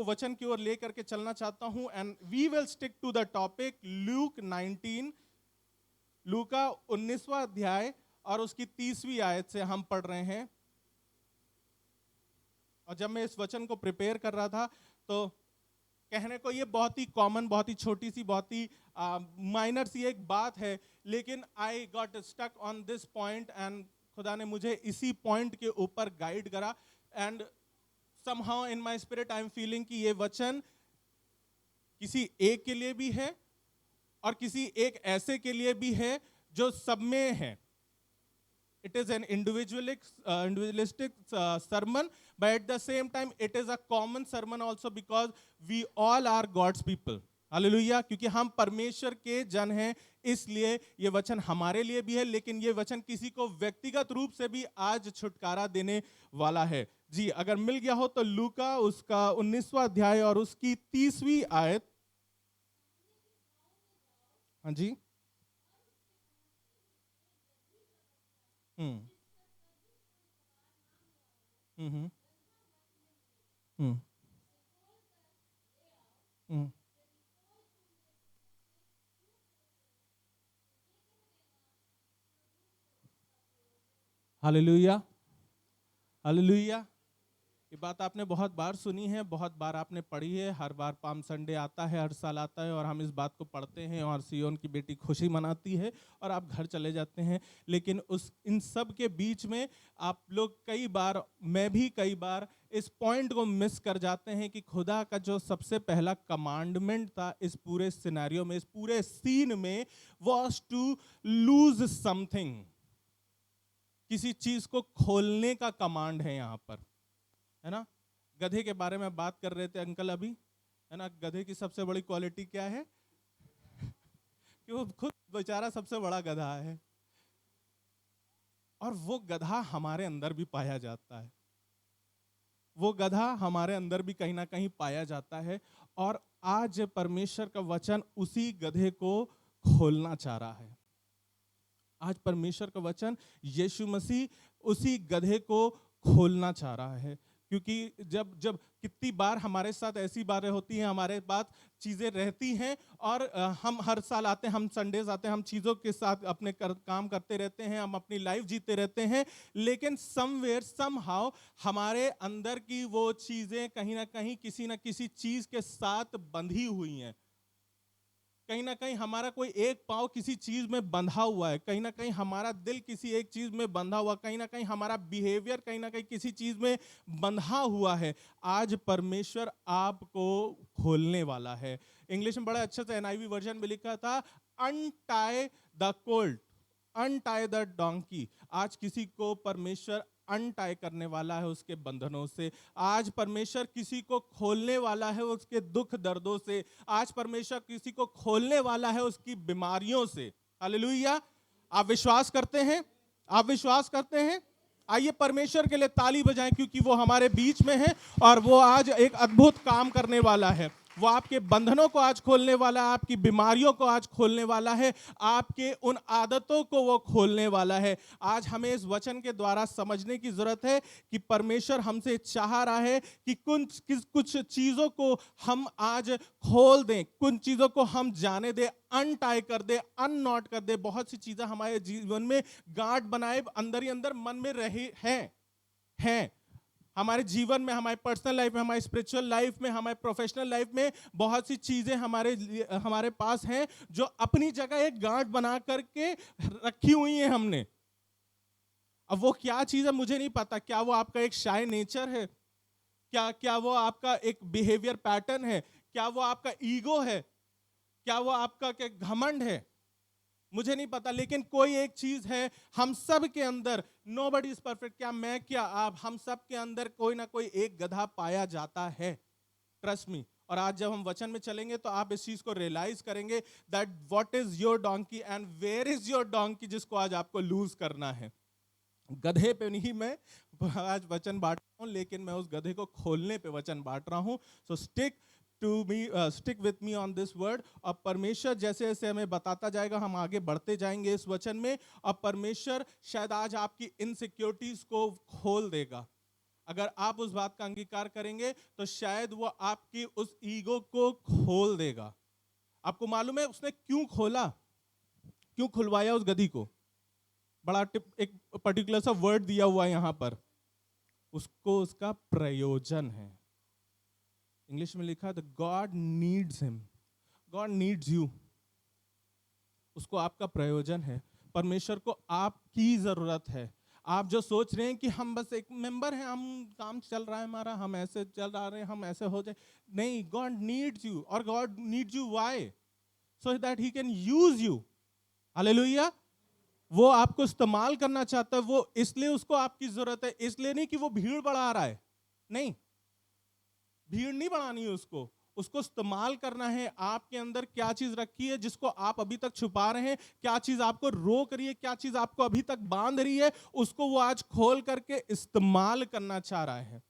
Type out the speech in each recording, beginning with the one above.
वचन की ओर लेकर के चलना चाहता हूं and we will stick to the topic Luke 19, लूका 19वां अध्याय और उसकी 30वीं आयत से हम पढ़ रहे हैं। और जब मैं इस वचन को प्रिपेयर कर रहा था तो कहने को ये बहुत ही कॉमन, बहुत ही छोटी सी, बहुत ही माइनर सी एक बात है, लेकिन I got stuck on this point and खुदा ने मुझे इसी पॉइंट के ऊपर गाइड करा and somehow in my spirit I am feeling कि ये वचन किसी एक के लिए भी है और किसी एक ऐसे के लिए भी है जो सब में है। It is an individualistic sermon, but at the same time it is a common sermon also because we all are God's people. Hallelujah. क्योंकि हम परमेश्वर के जन हैं, इसलिए ये वचन हमारे लिए भी है, लेकिन ये वचन किसी को व्यक्तिगत रूप से भी आज छुटकारा देने वाला है। जी, अगर मिल गया हो तो लूका उसका 19वां अध्याय और उसकी 30वीं आयत। हाँ जी। हम्म हम्म हम्म हम्म। Hallelujah, hallelujah. ये बात आपने बहुत बार सुनी है, बहुत बार आपने पढ़ी है, हर बार पाम संडे आता है, हर साल आता है और हम इस बात को पढ़ते हैं और सियोन की बेटी खुशी मनाती है और आप घर चले जाते हैं। लेकिन इन सब के बीच में आप लोग कई बार, मैं भी कई बार इस पॉइंट को मिस कर जाते हैं कि खुदा का जो सबसे पहला कमांडमेंट था इस पूरे सिनेरियो में, इस पूरे सीन में, वॉज टू लूज समथिंग। किसी चीज को खोलने का कमांड है यहाँ पर, है ना। गधे के बारे में बात कर रहे थे अंकल अभी, है ना। गधे की सबसे बड़ी क्वालिटी क्या है कि वो खुद बेचारा सबसे बड़ा गधा है और वो गधा हमारे अंदर भी पाया जाता है, वो गधा हमारे अंदर भी कहीं ना कहीं पाया जाता है। और आज परमेश्वर का वचन उसी गधे को खोलना चाह रहा है। आज परमेश्वर का वचन यीशु मसीह उसी गधे को खोलना चाह रहा है। क्योंकि जब जब कितनी बार हमारे साथ ऐसी बातें होती हैं, हमारे पास चीज़ें रहती हैं और हम हर साल आते हैं, हम संडेज आते हैं, हम चीज़ों के साथ अपने काम करते रहते हैं, हम अपनी लाइफ जीते रहते हैं, लेकिन समवेयर समहाउ हमारे अंदर की वो चीज़ें कहीं ना कहीं किसी ना किसी चीज़ के साथ बंधी हुई हैं। कहीं ना कहीं हमारा कोई एक पाँव किसी चीज में बंधा हुआ है, कहीं ना कहीं हमारा दिल किसी एक चीज में बंधा हुआ, कहीं ना कहीं हमारा बिहेवियर कहीं ना कहीं किसी चीज में बंधा हुआ है। आज परमेश्वर आपको खोलने वाला है। इंग्लिश में बड़ा अच्छे से एनआईवी वर्जन में लिखा था, untie the Colt, untie the donkey. आज किसी को परमेश्वर अनटाई करने वाला है उसके बंधनों से। आज परमेश्वर किसी को खोलने वाला है उसके दुख दर्दों से। आज परमेश्वर किसी को खोलने वाला है उसकी बीमारियों से। हालेलुया। आप विश्वास करते हैं? आप विश्वास करते हैं? आइए परमेश्वर के लिए ताली बजाएं, क्योंकि वो हमारे बीच में है और वो आज एक अद्भुत काम करने वाला है। वो आपके बंधनों को आज खोलने वाला है, आपकी बीमारियों को आज खोलने वाला है, आपके उन आदतों को वो खोलने वाला है। आज हमें इस वचन के द्वारा समझने की जरूरत है कि परमेश्वर हमसे चाह रहा है कि कुछ चीजों को हम आज खोल दें, कुछ चीजों को हम जाने दें, अनटाई कर दे, अननॉट कर दे। बहुत सी चीजें हमारे जीवन में गांठ बनाए अंदर ही अंदर मन में रहे हैं हमारे जीवन में, हमारे पर्सनल लाइफ में, हमारे स्पिरिचुअल लाइफ में, हमारे प्रोफेशनल लाइफ में बहुत सी चीजें हमारे पास हैं जो अपनी जगह एक गांठ बना करके रखी हुई हैं हमने। अब वो क्या चीज है मुझे नहीं पता। क्या वो आपका एक शाय नेचर है? क्या वो आपका एक बिहेवियर पैटर्न है? क्या वो आपका ईगो है? क्या वो आपका क्या घमंड है? मुझे नहीं पता, लेकिन कोई एक चीज है हम सब के अंदर। Nobody is perfect. क्या मैं, क्या आप, हम सब के अंदर कोई ना कोई एक गधा पाया जाता है। Trust me. और आज जब हम वचन में चलेंगे तो आप इस चीज को रियलाइज करेंगे that what is your donkey and where is your donkey, जिसको आज आपको लूज करना है। गधे पे नहीं मैं आज वचन बांट रहा हूं, लेकिन मैं उस गधे को खोलने पे वचन बांट रहा हूं। सो stick with me on this word. और परमेश्वर जैसे जैसे हमें बताता जाएगा हम आगे बढ़ते जाएंगे इस वचन में। और परमेश्वर शायद आज आपकी इनसिक्योरिटीज को खोल देगा। अगर आप उस बात का अंगीकार करेंगे तो शायद वो आपकी उस ईगो को खोल देगा। आपको मालूम है उसने क्यों खोला, क्यों खुलवाया उस गधी को? बड़ा एक पर्टिकुलर सा वर्ड दिया हुआ है यहां पर, उसको उसका प्रयोजन है। इंग्लिश में लिखा है the God needs him, God needs you. उसको आपका प्रयोजन है, परमेश्वर को आपकी जरूरत है। आप जो सोच रहे हैं कि हम बस एक मेंबर हैं, हम काम चल रहा है हमारा, हम ऐसे चल रहे हैं, हम ऐसे हो जाए, नहीं, गॉड नीड्स यू। और God needs you why? So that he can use you. Hallelujah. वो आपको इस्तेमाल करना चाहता है, वो इसलिए उसको आपकी जरूरत है, इसलिए नहीं कि वो भीड़ बढ़ा रहा है, नहीं, भीड़ नहीं बढ़ानी है उसको, उसको इस्तेमाल करना है। आपके अंदर क्या चीज रखी है जिसको आप अभी तक छुपा रहे हैं, क्या चीज आपको रोक रही है, क्या चीज आपको अभी तक बांध रही है, उसको वो आज खोल करके इस्तेमाल करना चाह रहा है।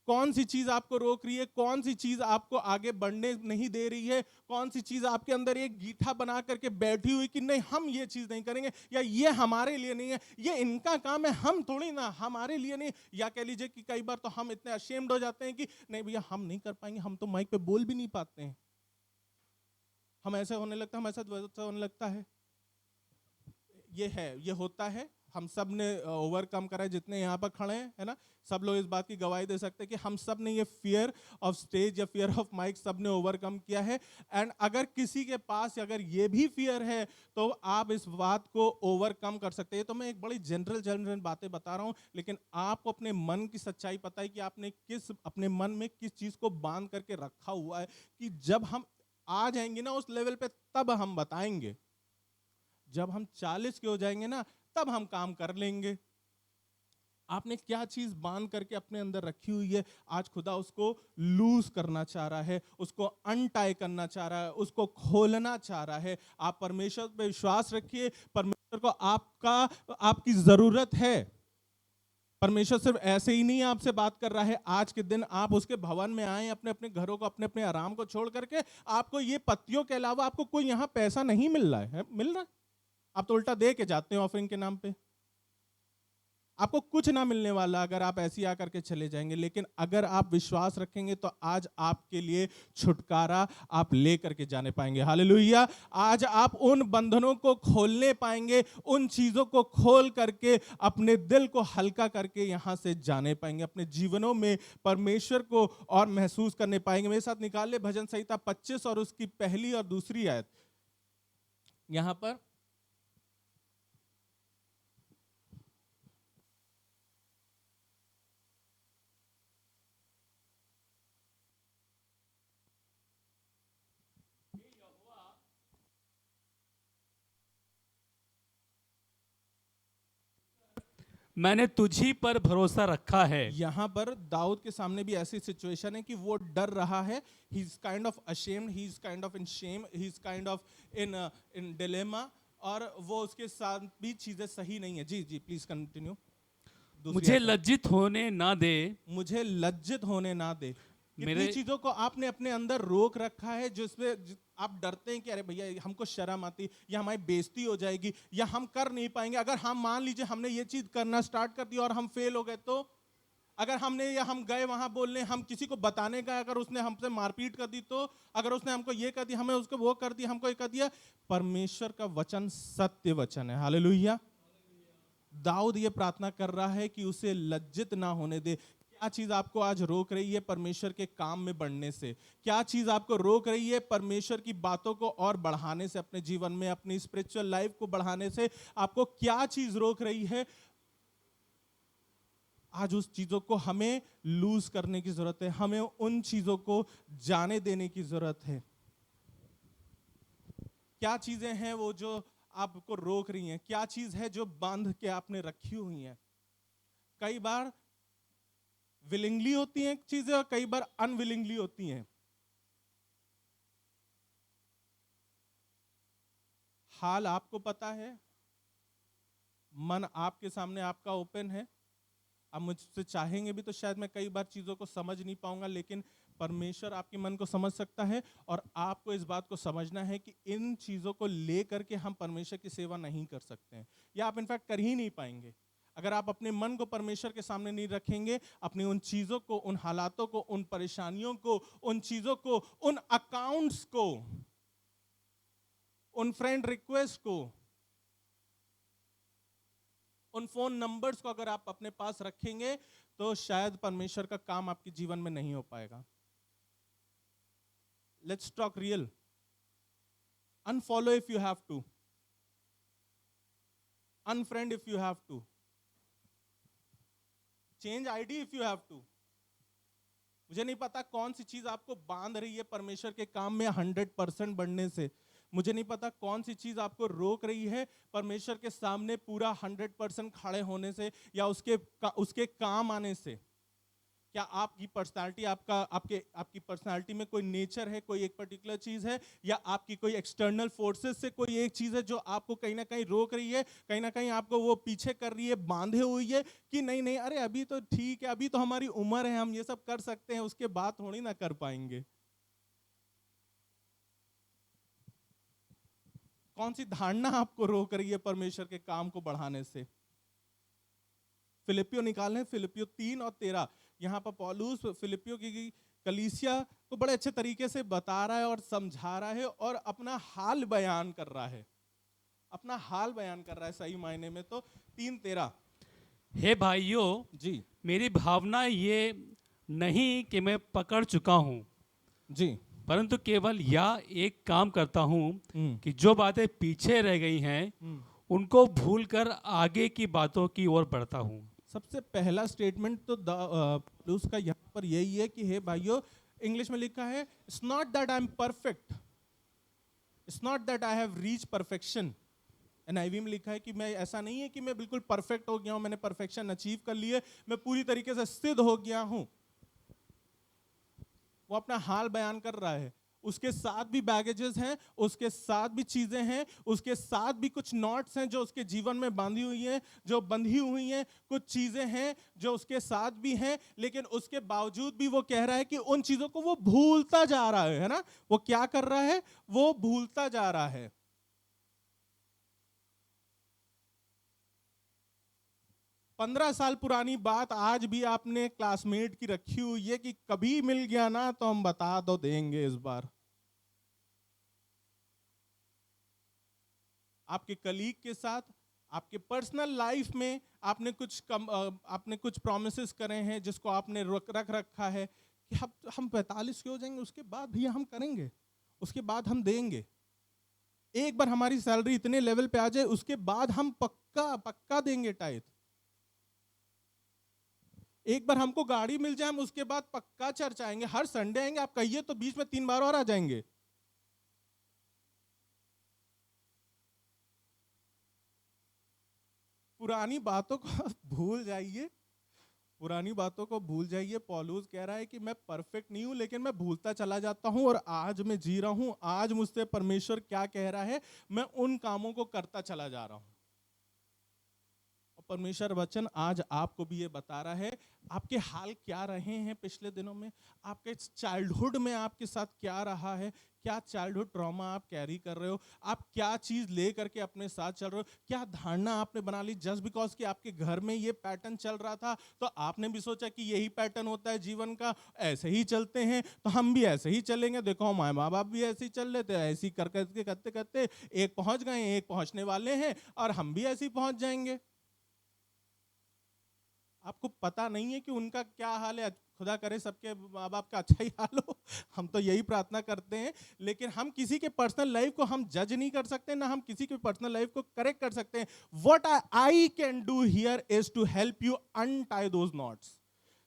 कौन सी चीज आपको रोक रही है, कौन सी चीज आपको आगे बढ़ने नहीं दे रही है, कौन सी चीज आपके अंदर एक गीठा बना करके बैठी हुई कि नहीं हम ये चीज नहीं करेंगे, या ये हमारे लिए नहीं है, ये इनका काम है, हम थोड़ी ना, हमारे लिए नहीं। या कह लीजिए कि कई बार तो हम इतने अशेम्ड हो जाते हैं कि नहीं भैया हम नहीं कर पाएंगे, हम तो माइक पे बोल भी नहीं पाते हैं, हम ऐसे होने लगता है, हम ऐसा होने लगता है। ये है, ये होता है, हम सब ने ओवरकम करा है, जितने यहाँ पर खड़े हैं, है ना, सब लोग इस बात की गवाही दे सकते हैं कि हम सब ने ये फियर ऑफ स्टेज या फियर ऑफ माइक सब ने ओवरकम किया है। एंड अगर किसी के पास अगर ये भी फियर है तो आप इस बात को ओवरकम कर सकते हैं। तो मैं एक बड़ी जनरल बातें बता रहा हूँ, लेकिन आपको अपने मन की सच्चाई पता है कि आपने किस अपने मन में किस चीज को बांध करके रखा हुआ है, कि जब हम आ जाएंगे ना उस लेवल पे तब हम बताएंगे, जब हम 40 के हो जाएंगे ना तब हम काम कर लेंगे। आपने क्या चीज बांध करके अपने अंदर रखी हुई है, आज खुदा उसको लूज करना चाह रहा है, उसको अनटाई करना चाह रहा है, उसको खोलना चाह रहा है। आप परमेश्वर पे विश्वास रखिए, परमेश्वर को आपकी जरूरत है। परमेश्वर सिर्फ ऐसे ही नहीं आपसे बात कर रहा है, आज के दिन आप उसके भवन में आए, अपने अपने घरों को, अपने अपने आराम को छोड़ करके, आपको ये पत्तियों के अलावा आपको कोई यहाँ पैसा नहीं मिल रहा है, मिल रहा है? आप तो उल्टा दे के जाते हैं ऑफरिंग के नाम पे। आपको कुछ ना मिलने वाला अगर आप ऐसे ही आकर के चले जाएंगे, लेकिन अगर आप विश्वास रखेंगे तो आज आपके लिए छुटकारा आप लेकर के जाने पाएंगे। हालेलुया। आज आप उन बंधनों को खोलने पाएंगे, उन चीजों को खोल करके अपने दिल को हल्का करके यहां से जाने पाएंगे, अपने जीवनों में परमेश्वर को और महसूस करने पाएंगे। मेरे साथ निकाल ले भजन संहिता 25 और उसकी पहली और दूसरी आयत। यहां पर मैंने तुझी पर भरोसा रखा है। यहां पर दाऊद के सामने भी ऐसी सिचुएशन है कि वो डर रहा है, he is kind of ashamed, he is kind of in Shem, he is kind of in in dilemma, और वो उसके साथ भी चीजें सही नहीं है। जी जी प्लीज कंटिन्यू। दूसरी मुझे आयत। लज्जित होने ना दे। मुझे लज्जित होने ना दे। कितनी मेरे चीजों को आपने अपने अंदर रोक रखा है जिसमें आप डरते हैं कि अरे भैया हमको शर्म आती, या हमारी बेइज्जती हो जाएगी, या हम कर नहीं पाएंगे। अगर हम मान लीजिए हमने ये चीज करना स्टार्ट कर दिया और हम फेल हो गए तो, अगर हमने या हम गए वहां बोलने, हम किसी को बताने गए, अगर उसने हमसे मारपीट कर दी तो, अगर उसने हमको ये कर दिया, हमें उसको वो कर दिया, हमको ये कर दिया। परमेश्वर का वचन सत्य वचन है। हालेलुया। दाऊद ये प्रार्थना कर रहा है कि उसे लज्जित ना होने दे। क्या चीज आपको आज रोक रही है परमेश्वर के काम में बढ़ने से? क्या चीज आपको रोक रही है परमेश्वर की बातों को और बढ़ाने से, अपने जीवन में अपनी स्पिरिचुअल लाइफ को बढ़ाने से? आपको क्या चीज रोक रही है? आज उस चीजों को हमें लूज करने की जरूरत है, हमें उन चीजों को जाने देने की जरूरत है। क्या चीजें हैं वो जो आपको रोक रही हैं? क्या चीज है जो बांध के आपने रखी हुई है? कई बार विलिंगली होती हैं चीजें और कई बार अनविलिंगली होती हैं। हाल आपको पता है, मन आपके सामने आपका ओपन है। आप मुझसे चाहेंगे भी तो शायद मैं कई बार चीजों को समझ नहीं पाऊंगा, लेकिन परमेश्वर आपके मन को समझ सकता है। और आपको इस बात को समझना है कि इन चीजों को लेकर के हम परमेश्वर की सेवा नहीं कर सकते हैं, या आप इनफैक्ट कर ही नहीं पाएंगे। अगर आप अपने मन को परमेश्वर के सामने नहीं रखेंगे, अपनी उन चीजों को, उन हालातों को, उन परेशानियों को, उन चीजों को, उन अकाउंट्स को, उन फ्रेंड रिक्वेस्ट को, उन फोन नंबर्स को अगर आप अपने पास रखेंगे तो शायद परमेश्वर का काम आपके जीवन में नहीं हो पाएगा। Let's talk real. Unfollow if you have to, unfriend if you have to, change ID if you have to. मुझे नहीं पता कौन सी चीज आपको बांध रही है परमेश्वर के काम में 100% बढ़ने से। मुझे नहीं पता कौन सी चीज आपको रोक रही है परमेश्वर के सामने पूरा 100% खड़े होने से या उसके काम आने से। क्या आपकी पर्सनालिटी, आपकी पर्सनालिटी में कोई नेचर है, कोई एक पर्टिकुलर चीज है, या आपकी कोई एक्सटर्नल फोर्सेस से कोई एक चीज है जो आपको कहीं ना कहीं रोक रही है, कहीं ना कहीं आपको वो पीछे कर रही है, बांधे हुई है कि नहीं नहीं अरे अभी तो ठीक है, अभी तो हमारी उम्र है, हम ये सब कर सकते हैं, उसके बाद थोड़ी ना कर पाएंगे। कौन सी धारणा आपको रोक रही है परमेश्वर के काम को बढ़ाने से? फिलिपियो निकालें, फिलिपियो 3 और 13। यहाँ पर पौलुस फिलिपियो की कलीसिया को बड़े अच्छे तरीके से बता रहा है और समझा रहा है और अपना हाल बयान कर रहा है, अपना हाल बयान कर रहा है सही मायने में। तो 3:13, हे भाइयों, जी मेरी भावना ये नहीं कि मैं पकड़ चुका हूँ, जी, परंतु केवल यह एक काम करता हूँ कि जो बातें पीछे रह गई हैं उनको भूलकर आगे की बातों की ओर बढ़ता हूँ। सबसे पहला स्टेटमेंट तो पौलुस का यहाँ पर यही है कि हे भाइयों, इंग्लिश में लिखा है it's not that I am perfect, it's not that I have reach perfection. NIV में लिखा है कि मैं, ऐसा नहीं है कि मैं बिल्कुल परफेक्ट हो गया हूं, मैंने परफेक्शन अचीव कर ली है, मैं पूरी तरीके से सिद्ध हो गया हूं। वो अपना हाल बयान कर रहा है। उसके साथ भी बैगेजेस हैं, उसके साथ भी चीजें हैं, उसके साथ भी कुछ नॉट्स हैं जो उसके जीवन में बांधी हुई हैं, जो बंधी हुई हैं, कुछ चीजें हैं जो उसके साथ भी हैं, लेकिन उसके बावजूद भी वो कह रहा है कि उन चीजों को वो भूलता जा रहा है ना। वो क्या कर रहा है? वो भूलता जा रहा है। 15 साल पुरानी बात आज भी आपने क्लासमेट की रखी हुई है कि कभी मिल गया ना तो हम बता तो देंगे इस बार। आपके कलीग के साथ, आपके पर्सनल लाइफ में आपने कुछ प्रॉमिसेस करे हैं जिसको आपने रख रखा है कि हम 45 के हो जाएंगे, उसके बाद भी हम करेंगे, उसके बाद हम देंगे। एक बार हमारी सैलरी इतने लेवल पे आ जाए उसके बाद हम पक्का देंगे टाइथ। एक बार हमको गाड़ी मिल जाए हम उसके बाद पक्का चर्च आएंगे, हर संडे आएंगे। आप कहिए तो बीच में 3 बार और आ जाएंगे। पुरानी बातों को भूल जाइए, पुरानी बातों को भूल जाइए। पौलुस कह रहा है कि मैं परफेक्ट नहीं हूं लेकिन मैं भूलता चला जाता हूं और आज मैं जी रहा हूं। आज मुझसे परमेश्वर क्या कह रहा है, मैं उन कामों को करता चला जा रहा हूं। और परमेश्वर वचन आज आपको भी ये बता रहा है, आपके हाल क्या रहे हैं पिछले दिनों में, आपके चाइल्डहुड में आपके साथ क्या रहा है, क्या चाइल्डहुड ट्रॉमा आप कैरी कर रहे हो, आप क्या चीज ले करके अपने साथ चल रहे हो, क्या धारणा आपने बना ली जस्ट बिकॉज कि आपके घर में ये पैटर्न चल रहा था तो आपने भी सोचा कि यही पैटर्न होता है जीवन का, ऐसे ही चलते हैं तो हम भी ऐसे ही चलेंगे। देखो हमारे माँ बाप भी ऐसे ही चल रहे थे, ऐसे ही करके करते करते एक पहुंच गए, एक पहुंचने वाले हैं और हम भी ऐसे ही पहुंच जाएंगे। आपको पता नहीं है कि उनका क्या हाल है। खुदा करे सबके माँ बाप का अच्छा ही हाल हो, हम तो यही प्रार्थना करते हैं। लेकिन हम किसी के पर्सनल लाइफ को हम जज नहीं कर सकते, ना हम किसी के पर्सनल लाइफ को करेक्ट कर सकते हैं। What I can do here is to help you untie those knots.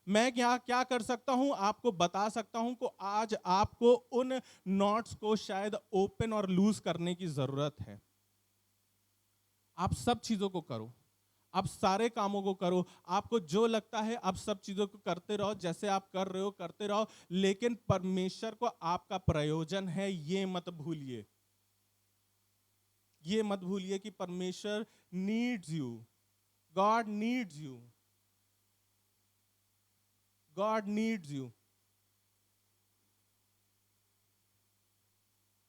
मैं क्या कर सकता हूं, आपको बता सकता हूं को आज आपको उन नॉट्स को शायद ओपन और लूज करने की जरूरत है। आप सब चीजों को करो, आप सारे कामों को करो, आपको जो लगता है आप सब चीजों को करते रहो, जैसे आप कर रहे हो करते रहो, लेकिन परमेश्वर को आपका प्रयोजन है, ये मत भूलिए। ये मत भूलिए कि परमेश्वर needs you, God needs you, God needs you.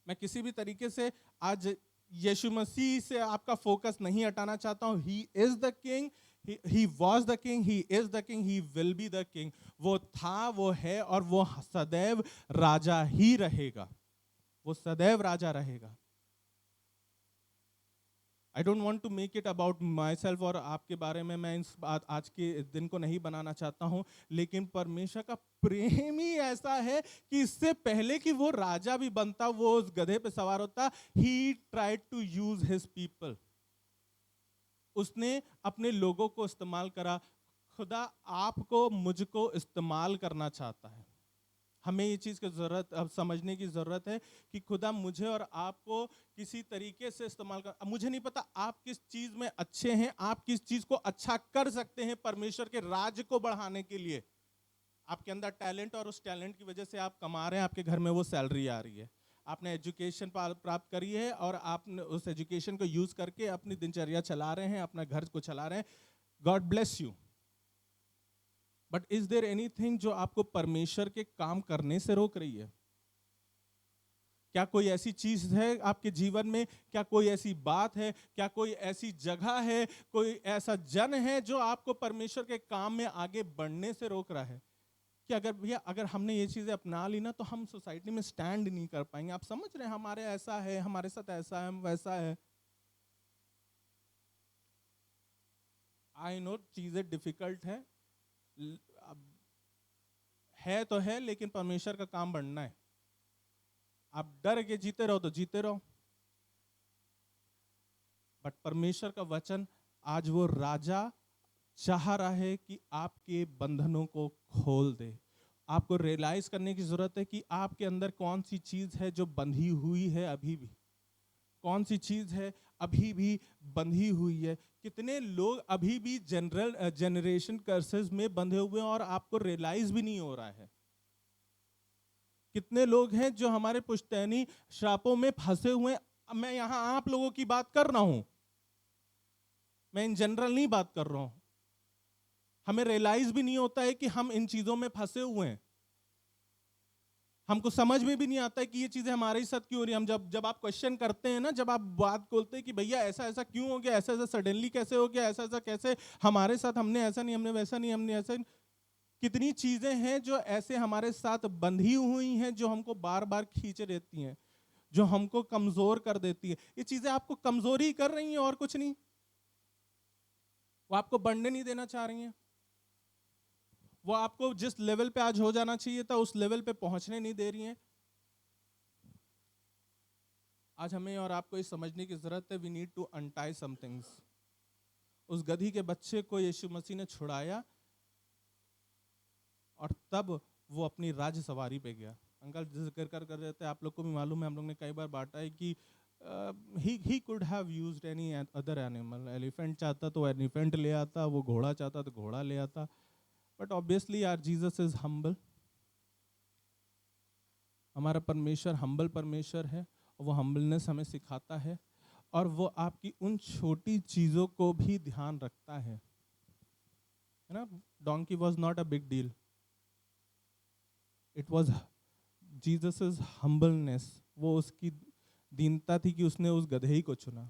मैं किसी भी तरीके से आज यीशु मसीह से आपका फोकस नहीं हटाना चाहता हूं। He is the king, he was the king, he is the king, he will be the king. वो था, वो है और वो सदैव राजा ही रहेगा, वो सदैव राजा रहेगा. I don't want to make it about myself, और आपके बारे में मैं इस बात आज के दिन को नहीं बनाना चाहता हूं, लेकिन परमेश्वर का प्रेम ही ऐसा है कि इससे पहले कि वो राजा भी बनता, वो उस गधे पे सवार होता, he tried to use his people. उसने अपने लोगों को इस्तेमाल करा. खुदा आपको मुझको इस्तेमाल करना चाहता है. हमें ये चीज़ की ज़रूरत, अब समझने की ज़रूरत है कि खुदा मुझे और आपको किसी तरीके से इस्तेमाल कर. मुझे नहीं पता आप किस चीज़ में अच्छे हैं, आप किस चीज़ को अच्छा कर सकते हैं परमेश्वर के राज्य को बढ़ाने के लिए. आपके अंदर टैलेंट, और उस टैलेंट की वजह से आप कमा रहे हैं, आपके घर में वो सैलरी आ रही है, आपने एजुकेशन प्राप्त करी है और आप उस एजुकेशन को यूज़ करके अपनी दिनचर्या चला रहे हैं, अपना घर को चला रहे हैं. God bless you. But is there anything जो आपको परमेश्वर के काम करने से रोक रही है? क्या कोई ऐसी चीज है आपके जीवन में, क्या कोई ऐसी बात है, क्या कोई ऐसी जगह है, कोई ऐसा जन है जो आपको परमेश्वर के काम में आगे बढ़ने से रोक रहा है? कि अगर भैया, अगर हमने ये चीजें अपना ली ना, तो हम सोसाइटी में स्टैंड नहीं कर पाएंगे. आप समझ रहे हैं, हमारे ऐसा है, हमारे साथ ऐसा है, वैसा है. आई नो चीजें डिफिकल्ट है, है तो है, लेकिन परमेश्वर का काम बढ़ना है. आप डर के जीते रहो तो जीते रहो, बट परमेश्वर का वचन आज वो राजा चाह रहा है कि आपके बंधनों को खोल दे. आपको रियलाइज करने की जरूरत है कि आपके अंदर कौन सी चीज है जो बंधी हुई है अभी भी, कौन सी चीज है अभी भी बंधी हुई है. कितने लोग अभी भी जनरेशन कर्सेस में बंधे हुए हैं और आपको रियलाइज भी नहीं हो रहा है. कितने लोग हैं जो हमारे पुश्तैनी श्रापों में फंसे हुए हैं. मैं यहां आप लोगों की बात कर रहा हूं, मैं इन जनरल नहीं बात कर रहा हूं. हमें रियलाइज भी नहीं होता है कि हम इन चीजों में फंसे हुए हैं. हमको समझ में भी नहीं आता है कि ये चीजें हमारे ही साथ क्यों हो रही है. हम जब आप क्वेश्चन करते हैं ना, जब आप बात बोलते हैं कि भैया ऐसा ऐसा क्यों हो गया, ऐसा ऐसा सडनली कैसे हो गया, ऐसा ऐसा कैसे हमारे साथ, हमने ऐसा नहीं, हमने वैसा नहीं, हमने ऐसा नहीं. कितनी चीजें हैं जो ऐसे हमारे साथ बंधी हुई हैं, जो हमको बार बार खींचे रहती हैं, जो हमको कमजोर कर देती है. ये चीजें आपको कमजोर ही कर रही हैं और कुछ नहीं. वो आपको बढ़ने नहीं देना चाह रही हैं. वो आपको जिस लेवल पे आज हो जाना चाहिए था, उस लेवल पे पहुंचने नहीं दे रही हैं. आज हमें और आपको ये समझने की जरूरत है, we need to untie some things. उस गधी के बच्चे को यीशु मसीह ने छुड़ाया और तब वो अपनी राज्य सवारी पे गया. अंकल जिक्र कर रहे थे, आप लोग को भी मालूम है, हम लोग ने कई बार बांटा है कि he could have used any other animal. Elephant चाहता तो एलिफेंट ले आता, वो घोड़ा चाहता तो घोड़ा ले आता. But obviously our Jesus is humble. हमारा परमेश्वर हम्बल परमेश्वर है, और वो हम्बलनेस हमें सिखाता है, और वो आपकी उन छोटी चीज़ों को भी ध्यान रखता है ना. Donkey was not a big deal, it was Jesus is humbleness. वो उसकी दीनता थी कि उसने उस गधे ही को चुना.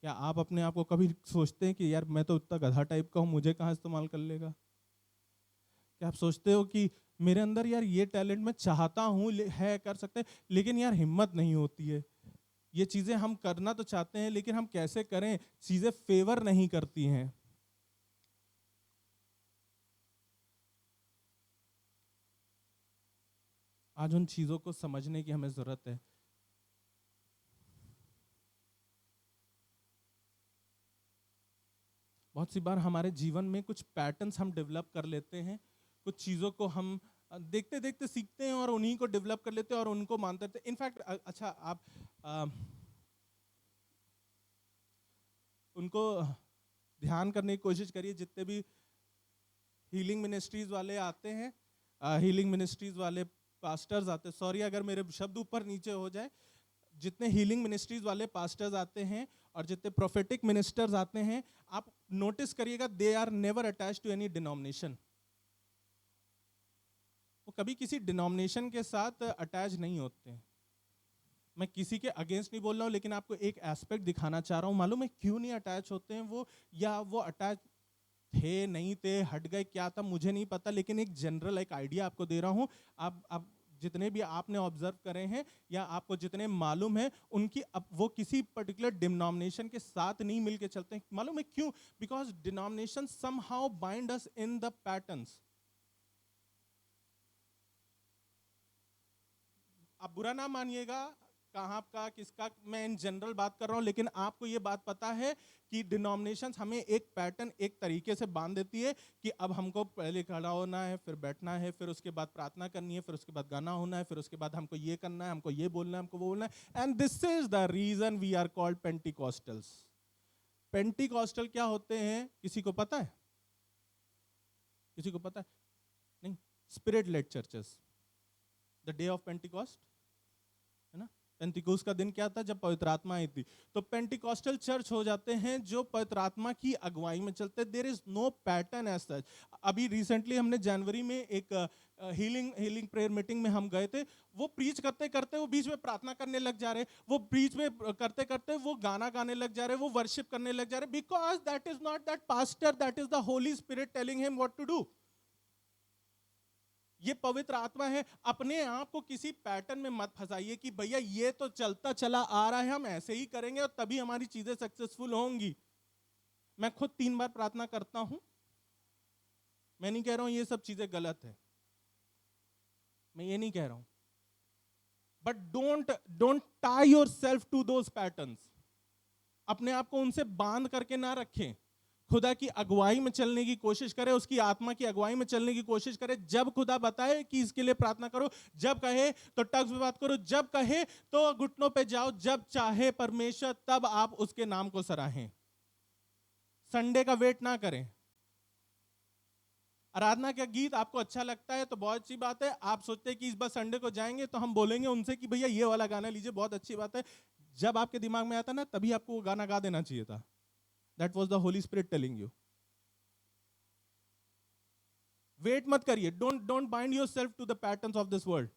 क्या आप अपने आप को कभी सोचते हैं कि यार मैं तो इतना गधा टाइप का हूँ, मुझे कहाँ इस्तेमाल कर लेगा? क्या आप सोचते हो कि मेरे अंदर यार ये टैलेंट मैं चाहता हूँ, है, कर सकते हैं, लेकिन यार हिम्मत नहीं होती है. ये चीज़ें हम करना तो चाहते हैं, लेकिन हम कैसे करें, चीज़ें फेवर नहीं करती हैं. आज उन चीज़ों को समझने की हमें ज़रूरत है. बहुत सी बार हमारे जीवन में कुछ पैटर्न्स हम डेवलप कर लेते हैं, कुछ चीज़ों को हम देखते देखते सीखते हैं और उन्हीं को डेवलप कर लेते हैं और उनको मानते हैं. इनफैक्ट अच्छा, आप उनको ध्यान करने की कोशिश करिए. जितने भी हीलिंग मिनिस्ट्रीज वाले आते हैं, हीलिंग मिनिस्ट्रीज वाले पास्टर्स आते हैं, सॉरी अगर मेरे शब्द ऊपर नीचे हो जाए, जितने हीलिंग मिनिस्ट्रीज वाले पास्टर्स आते हैं और जितने प्रोफेटिक मिनिस्टर्स आते हैं, आप नोटिस करिएगा, they are never attached to any denomination. वो कभी किसी डिनोमिनेशन के साथ अटैच नहीं होते हैं. मैं किसी के अगेंस्ट नहीं बोल रहा हूँ, लेकिन आपको एक एस्पेक्ट दिखाना चाह रहा हूँ. मालूम है क्यों नहीं अटैच होते हैं वो, या वो अटैच थे नहीं थे, हट गए, क्या था मुझे नहीं पता, लेकिन एक जनरल एक आइडिया आपको दे रहा हूं। आप जितने भी आपने ऑब्जर्व करे हैं या आपको जितने मालूम है, उनकी वो किसी पर्टिकुलर डिनोमिनेशन के साथ नहीं मिलके चलते हैं। मालूम है क्यों? Because denomination somehow bind us in the patterns. आप बुरा ना मानिएगा, कहाँ का किसका, मैं इन जनरल बात कर रहा हूं, लेकिन आपको ये बात पता है कि डिनोमिनेशंस हमें एक पैटर्न, एक तरीके से बांध देती है कि अब हमको पहले खड़ा होना है, फिर बैठना है, फिर उसके बाद प्रार्थना करनी है, फिर उसके बाद गाना होना है, फिर उसके बाद हमको ये करना है, हमको ये बोलना है, हमको वो बोलना है। And this is the reason we are called Pentecostals. Pentecostal क्या होते हैं, किसी को पता है? किसी को पता है? नहीं। Spirit led churches, the day of Pentecost, है ना? पेंटिकोस्ट का दिन क्या था? जब पवित्र आत्मा आई थी। तो पेंटिकॉस्टल चर्च हो जाते हैं जो पवित्र आत्मा की अगुवाई में चलते हैं। There is no pattern as such. अभी रिसेंटली हमने जनवरी में एक हीलिंग प्रेयर मीटिंग में हम गए थे। वो प्रीच करते करते वो बीच में प्रार्थना करने लग जा रहे, वो बीच में करते करते वो गाना गाने लग जा रहे, वो वर्शिप करने लग जा रहे, because that is not that pastor, that is the Holy Spirit telling him what to do. ये पवित्र आत्मा है। अपने आप को किसी पैटर्न में मत फंसाइए कि भैया ये तो चलता चला आ रहा है, हम ऐसे ही करेंगे और तभी हमारी चीजें सक्सेसफुल होंगी। मैं खुद 3 बार प्रार्थना करता हूं। मैं नहीं कह रहा हूं ये सब चीजें गलत है, मैं ये नहीं कह रहा हूं, but don't tie yourself to those patterns. अपने आप को उनसे बांध करके ना रखें। खुदा की अगुवाई में चलने की कोशिश करें, उसकी आत्मा की अगुवाई में चलने की कोशिश करें। जब खुदा बताए कि इसके लिए प्रार्थना करो, जब कहे तो टग्स में बात करो, जब कहे तो घुटनों पे जाओ, जब चाहे परमेश्वर तब आप उसके नाम को सराहें। संडे का वेट ना करें। आराधना का गीत आपको अच्छा लगता है तो बहुत अच्छी बात है। आप सोचते हैं कि इस बार संडे को जाएंगे तो हम बोलेंगे उनसे कि भैया ये वाला गाना लीजिए, बहुत अच्छी बात है। जब आपके दिमाग में आता ना, तभी आपको वो गाना गा देना चाहिए था। That was the Holy Spirit telling you. Wait मत करिए। Don't bind yourself to the patterns of this world.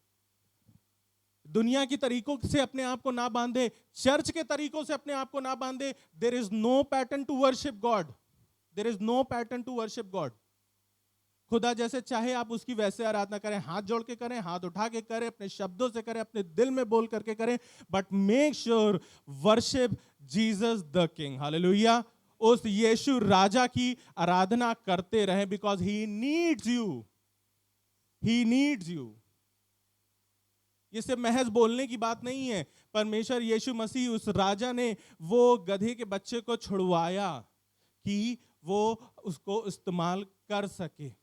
दुनिया की तरीकों से अपने आप को ना बांधे, चर्च के तरीकों से अपने आप को ना बांधे। There is no pattern to worship God, there is no pattern to worship God. खुदा जैसे चाहे आप उसकी वैसे आराधना करें, हाथ जोड़ के करें, हाथ उठा के करें, अपने शब्दों से करें, अपने दिल में बोल करके करें, but make sure worship Jesus the king. Hallelujah. उस यीशु राजा की आराधना करते रहें, because he needs you, he needs you. ये सिर्फ महज बोलने की बात नहीं है। परमेश्वर यीशु मसीह, उस राजा ने वो गधे के बच्चे को छुड़वाया कि वो उसको इस्तेमाल कर सके।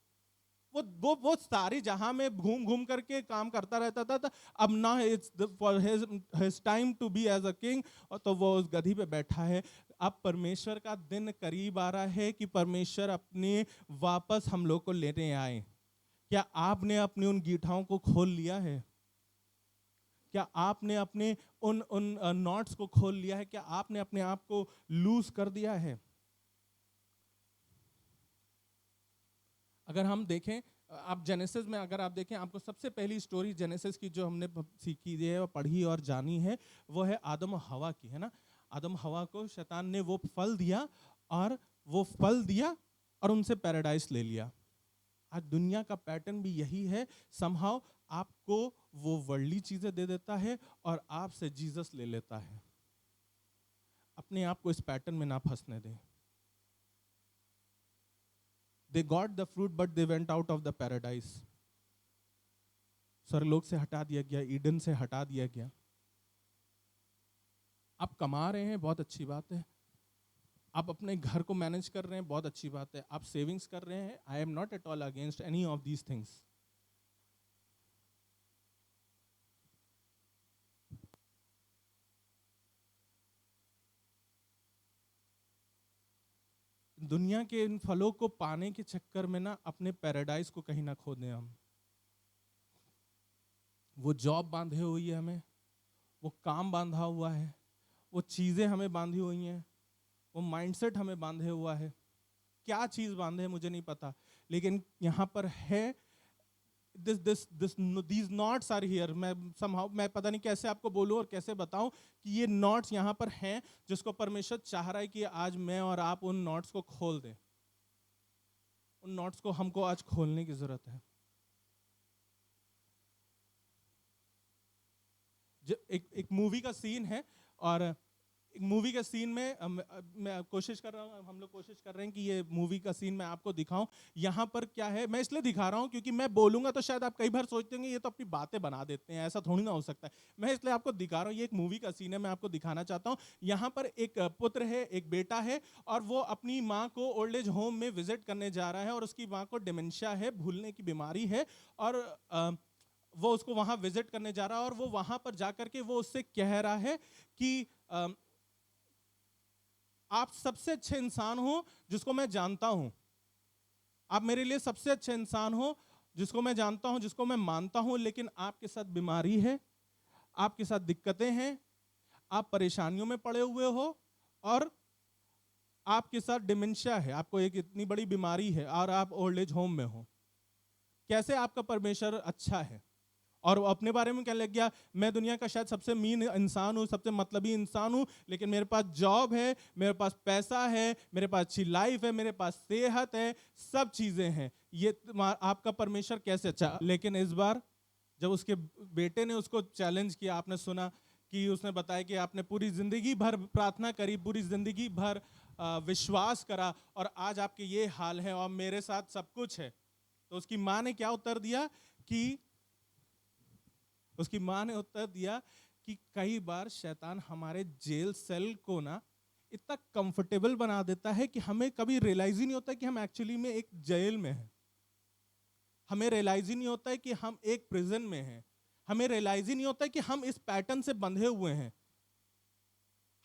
वो सारी जहां में घूम घूम करके काम करता रहता था, तो अब ना it's for his time to be as a king, और तो वो उस गधी पे बैठा है। अब परमेश्वर का दिन करीब आ रहा है कि परमेश्वर अपने वापस हम लोग को लेने आए। क्या आपने अपनी उन गीठाओं को खोल लिया है? क्या आपने अपने उन नॉट्स को खोल लिया है? क्या आपने अपने आप को लूज कर दिया है? अगर हम देखें, आप जेनेसिस में अगर आप देखें, आपको सबसे पहली स्टोरी जेनेसिस की जो हमने सीखी है, पढ़ी और जानी है, वो है आदम और हवा की, है ना? आदम हवा को शैतान ने वो फल दिया, और वो फल दिया और उनसे पैराडाइज ले लिया। आज दुनिया का पैटर्न भी यही है। समहाउ आपको वो वर्ल्डली चीजें दे देता है और आपसे जीसस ले लेता है। अपने आप को इस पैटर्न में ना फंसने दें। They got the fruit but they went out of the paradise. स्वर्गलोक से हटा दिया गया, ईडन से हटा दिया गया। आप कमा रहे हैं, बहुत अच्छी बात है। आप अपने घर को मैनेज कर रहे हैं, बहुत अच्छी बात है। आप सेविंग्स कर रहे हैं, I am not at all against any of these things. दुनिया के इन फलों को पाने के चक्कर में ना अपने पैराडाइज को कहीं ना खो दें हम। वो जॉब बांधे हुई है हमें, वो काम बांधा हुआ है, वो चीजें हमें बांधी हुई हैं, वो माइंडसेट हमें बांधे हुआ है। क्या चीज बांधे है मुझे नहीं पता, लेकिन यहाँ पर है these knots are here। मैं पता नहीं कैसे आपको बोलूं और कैसे बताऊं कि ये नॉट्स यहाँ पर हैं, जिसको परमेश्वर चाह रहा है कि आज मैं और आप उन नॉट्स को खोल दें। उन नॉट्स को हमको आज खोलने की जरूरत है। एक मूवी का सीन है, और एक मूवी के सीन में मैं कोशिश कर रहा हूँ, हम लोग कोशिश कर रहे हैं कि ये मूवी का सीन मैं आपको दिखाऊं। यहाँ पर क्या है, मैं इसलिए दिखा रहा हूँ क्योंकि मैं बोलूंगा तो शायद आप कई बार सोचते होंगे ये तो अपनी बातें बना देते हैं, ऐसा थोड़ी ना हो सकता है। मैं इसलिए आपको दिखा रहा हूँ, ये एक मूवी का सीन है, मैं आपको दिखाना चाहता हूँ। यहाँ पर एक पुत्र है, एक बेटा है, और वो अपनी माँ को ओल्ड एज होम में विजिट करने जा रहा है, और उसकी माँ को डिमेंशिया है, भूलने की बीमारी है, और वो उसको वहां विजिट करने जा रहा है, और वो वहां पर जाकर के वो उससे कह रहा है कि आप सबसे अच्छे इंसान हो जिसको मैं जानता हूं, आप मेरे लिए सबसे अच्छे इंसान हो जिसको मैं जानता हूं, जिसको मैं मानता हूं, लेकिन आपके साथ बीमारी है, आपके साथ दिक्कतें हैं, आप परेशानियों में पड़े हुए हो, और आपके साथ डिमेंशिया है, आपको एक इतनी बड़ी बीमारी है, और आप ओल्ड एज होम में हो। कैसे आपका परमेश्वर अच्छा है? और वो अपने बारे में क्या लग गया, मैं दुनिया का शायद सबसे मीन इंसान हूँ, सबसे मतलबी इंसान हूँ, लेकिन मेरे पास जॉब है, मेरे पास पैसा है, मेरे पास अच्छी लाइफ है, मेरे पास सेहत है, सब चीजें हैं, ये आपका परमेश्वर कैसे अच्छा? लेकिन इस बार जब उसके बेटे ने उसको चैलेंज किया, आपने सुना कि उसने बताया कि आपने पूरी जिंदगी भर प्रार्थना करी, पूरी जिंदगी भर विश्वास करा, और आज आपके ये हाल है, और मेरे साथ सब कुछ है। तो उसकी माँ ने क्या उत्तर दिया कि कई बार शैतान हमारे जेल सेल को ना इतना कंफर्टेबल बना देता है कि हमें कभी रियलाइज ही नहीं होता कि हम एक्चुअली में एक जेल में हैं। हमें रियलाइज ही नहीं होता है कि हम एक प्रिजन में हैं। हमें रियलाइज ही नहीं होता है कि हम इस पैटर्न से बंधे हुए हैं।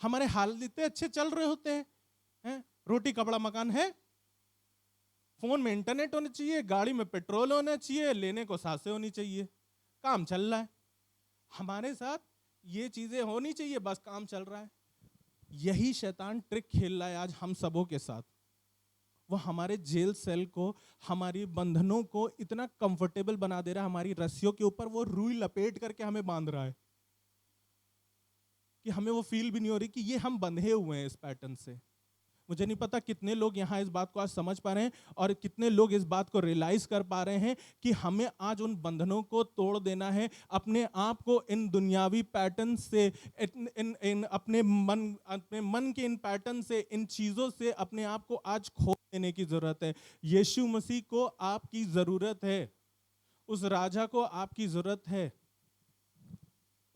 हमारे हाल इतने अच्छे चल रहे होते हैं, रोटी कपड़ा मकान है, फोन में इंटरनेट होना चाहिए, गाड़ी में पेट्रोल होना चाहिए, लेने को सांसें होनी चाहिए, काम चल रहा है, हमारे साथ ये चीजें होनी चाहिए, बस काम चल रहा है। यही शैतान ट्रिक खेल रहा है आज हम सबों के साथ। वो हमारे जेल सेल को, हमारी बंधनों को इतना कंफर्टेबल बना दे रहा है, हमारी रस्सियों के ऊपर वो रुई लपेट करके हमें बांध रहा है कि हमें वो फील भी नहीं हो रही कि ये हम बंधे हुए हैं इस पैटर्न से। मुझे नहीं पता कितने लोग यहाँ इस बात को आज समझ पा रहे हैं, और कितने लोग इस बात को रियलाइज कर पा रहे हैं कि हमें आज उन बंधनों को तोड़ देना है, अपने आप को इन दुनियावी पैटर्न से, अपने मन के इन पैटर्न से, इन चीजों से अपने आप को आज खोल देने की जरूरत है। यीशु मसीह को आपकी जरूरत है, उस राजा को आपकी जरूरत है।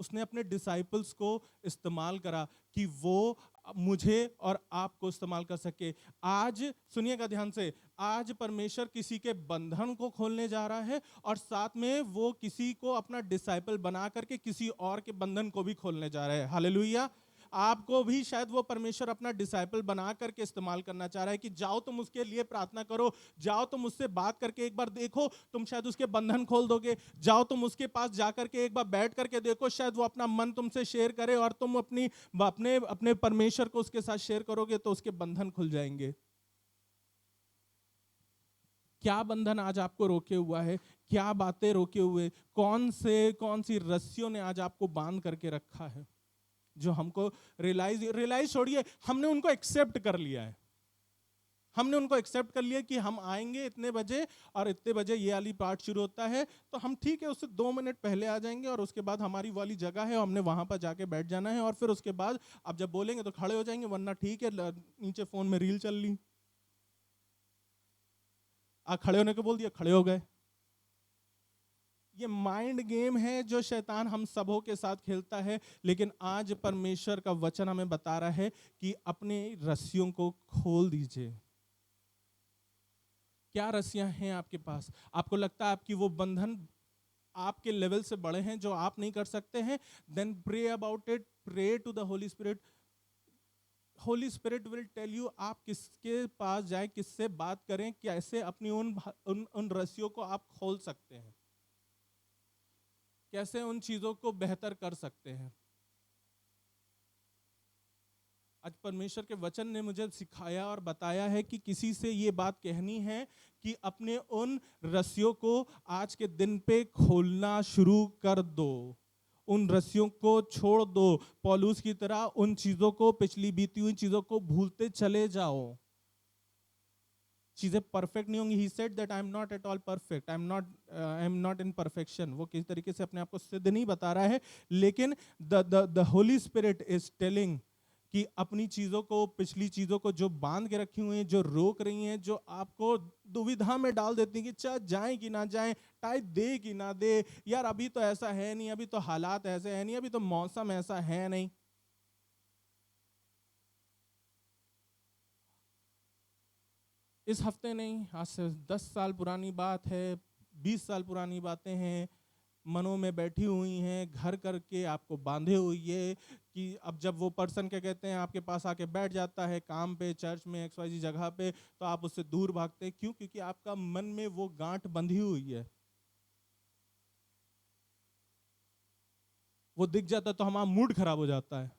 उसने अपने डिसाइपल्स को इस्तेमाल करा कि वो मुझे और आपको इस्तेमाल कर सके। आज सुनिएगा ध्यान से, आज परमेश्वर किसी के बंधन को खोलने जा रहा है, और साथ में वो किसी को अपना डिसाइपल बना करके किसी और के बंधन को भी खोलने जा रहा है। हालेलुया। आपको भी शायद वो परमेश्वर अपना डिसाइपल बना करके इस्तेमाल करना चाह रहा है कि जाओ तुम उसके लिए प्रार्थना करो, जाओ तुम उससे बात करके एक बार देखो, तुम शायद उसके बंधन खोल दोगे। जाओ तुम उसके पास जाकर के एक बार बैठ करके देखो, शायद वो अपना मन तुमसे शेयर करे, और तुम अपने अपने परमेश्वर को उसके साथ शेयर करोगे तो उसके बंधन खुल जाएंगे। क्या बंधन आज आपको रोके हुआ है? क्या बातें रोके हुए? कौन सी रस्सियों ने आज आपको बांध करके रखा है, जो हमको रियलाइज छोड़िए, हमने उनको एक्सेप्ट कर लिया है। हमने उनको एक्सेप्ट कर लिया कि हम आएंगे इतने बजे, और इतने बजे ये वाली पार्ट शुरू होता है, तो हम ठीक है उससे 2 मिनट पहले आ जाएंगे, और उसके बाद हमारी वाली जगह है, हमने वहां पर जाके बैठ जाना है, और फिर उसके बाद अब जब बोलेंगे तो खड़े हो जाएंगे, वरना ठीक है नीचे फोन में रील चल ली, खड़े होने को बोल दिया, खड़े हो गए। ये माइंड गेम है जो शैतान हम सबों के साथ खेलता है। लेकिन आज परमेश्वर का वचन हमें बता रहा है कि अपने रस्सियों को खोल दीजिए। क्या रस्सियां हैं आपके पास? आपको लगता है आपकी वो बंधन आपके लेवल से बड़े हैं जो आप नहीं कर सकते हैं? Then pray about it, pray to the Holy Spirit. Holy Spirit will tell you आप किसके पास जाए, किससे बात करें, कैसे अपनी उन रस्सियों को आप खोल सकते हैं, कैसे उन चीजों को बेहतर कर सकते हैं। आज परमेश्वर के वचन ने मुझे सिखाया और बताया है कि किसी से ये बात कहनी है कि अपने उन रस्सियों को आज के दिन पे खोलना शुरू कर दो, उन रस्सियों को छोड़ दो। पौलुस की तरह उन चीजों को, पिछली बीती हुई चीजों को भूलते चले जाओ। चीज़ें परफेक्ट नहीं होंगी. He said that I am not at all perfect, I am not in perfection. वो किसी तरीके से अपने आप को सिद्ध नहीं बता रहा है, लेकिन the Holy spirit is telling कि अपनी चीज़ों को, पिछली चीज़ों को जो बांध के रखी हुई हैं, जो रोक रही हैं, जो आपको दुविधा में डाल देती हैं कि चाहे जाएं कि ना जाएं, टाइप दे कि ना दे, यार अभी तो ऐसा है नहीं, अभी तो हालात ऐसे है नहीं, अभी तो मौसम ऐसा है नहीं. इस हफ्ते नहीं, आज से 10 साल पुरानी बात है, 20 साल पुरानी बातें हैं, मनों में बैठी हुई हैं, घर करके आपको बांधे हुई है कि अब जब वो पर्सन क्या कहते हैं आपके पास आके बैठ जाता है काम पे, चर्च में, XYZ जगह पे, तो आप उससे दूर भागते हैं. क्यों? क्योंकि आपका मन में वो गांठ बंधी हुई है. वो दिख जाता है तो हमारा मूड खराब हो जाता है.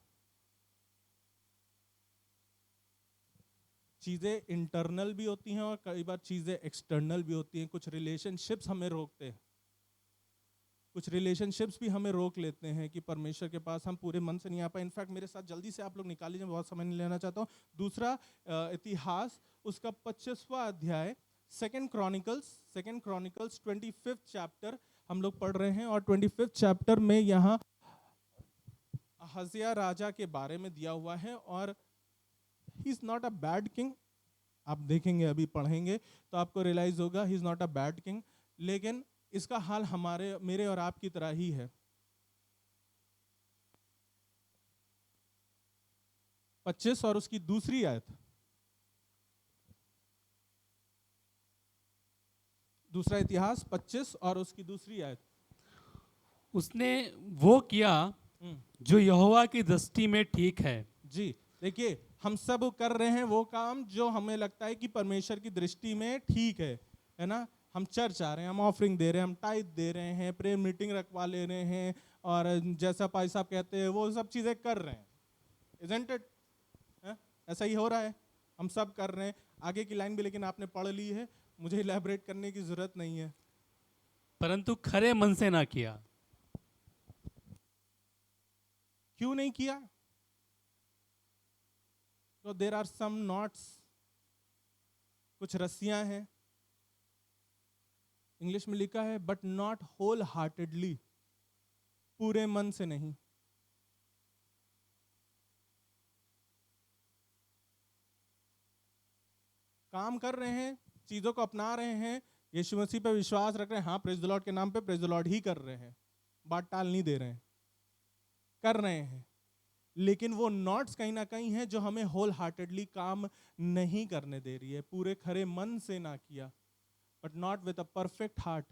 चीज़ें इंटरनल भी होती हैं और कई बार चीज़ें एक्सटर्नल भी होती हैं. कुछ रिलेशनशिप्स हमें रोकते हैं, कुछ रिलेशनशिप्स भी हमें रोक लेते हैं कि परमेश्वर के पास हम पूरे मन से नहीं आ पाए. इनफैक्ट मेरे साथ जल्दी से आप लोग निकाल लीजिए, बहुत समय नहीं लेना चाहता हूँ. दूसरा इतिहास, उसका 25वां अध्याय, सेकेंड क्रॉनिकल्स 25th चैप्टर हम लोग पढ़ रहे हैं. और 25th चैप्टर में यहाँ हज़िया राजा के बारे में दिया हुआ है. और he is not a bad king. आप देखेंगे, अभी पढ़ेंगे तो आपको रियलाइज होगा he is not a bad king. लेकिन इसका हाल मेरे और आपकी तरह ही है. 25 और उसकी दूसरी आयत, दूसरा इतिहास 25 और उसकी दूसरी आयत. उसने वो किया जो यहोवा की दृष्टि में ठीक है. जी देखिए, हम सब कर रहे हैं वो काम जो हमें लगता है कि परमेश्वर की दृष्टि में ठीक है ना. हम चर्च आ रहे हैं, हम ऑफरिंग दे रहे हैं, हम टाइप दे रहे हैं, प्रेयर मीटिंग रखवा ले रहे हैं, और जैसा भाई साहब कहते हैं वो सब चीज़ें कर रहे हैं. Isn't it? ऐसा ही हो रहा है, हम सब कर रहे हैं. आगे की लाइन भी लेकिन आपने पढ़ ली है, मुझे इलैबोरेट करने की जरूरत नहीं है. परंतु खरे मन से ना किया. क्यों नहीं किया? तो देर आर सम नॉट्स, कुछ रस्सियां हैं. इंग्लिश में लिखा है बट नॉट होल हार्टेडली, पूरे मन से नहीं. काम कर रहे हैं, चीजों को अपना रहे हैं, यीशु मसीह पे विश्वास रख रहे हैं, हाँ प्रेज द लॉर्ड के नाम पे प्रेज द लॉर्ड ही कर रहे हैं, बात टाल नहीं दे रहे हैं, कर रहे हैं. लेकिन वो नॉट्स कहीं ना कहीं हैं जो हमें होल हार्टेडली काम नहीं करने दे रही है. पूरे खरे मन से ना किया, but not with a perfect heart.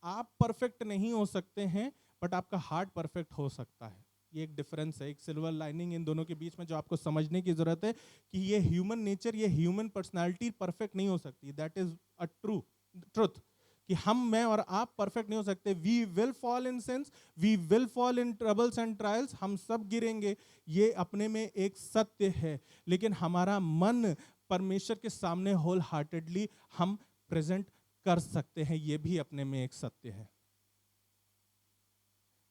आप परफेक्ट नहीं हो सकते हैं, बट आपका हार्ट परफेक्ट हो सकता है. ये एक डिफरेंस है, एक सिल्वर लाइनिंग इन दोनों के बीच में जो आपको समझने की जरूरत है कि ये ह्यूमन नेचर, ये ह्यूमन पर्सनालिटी परफेक्ट नहीं हो सकती. दैट इज अ ट्रूथ कि मैं और आप परफेक्ट नहीं हो सकते. We will fall in sins, we will fall in troubles and trials, हम सब गिरेंगे, ये अपने में एक सत्य है. लेकिन हमारा मन परमेश्वर के सामने होल हार्टेडली हम प्रेजेंट कर सकते हैं, ये भी अपने में एक सत्य है.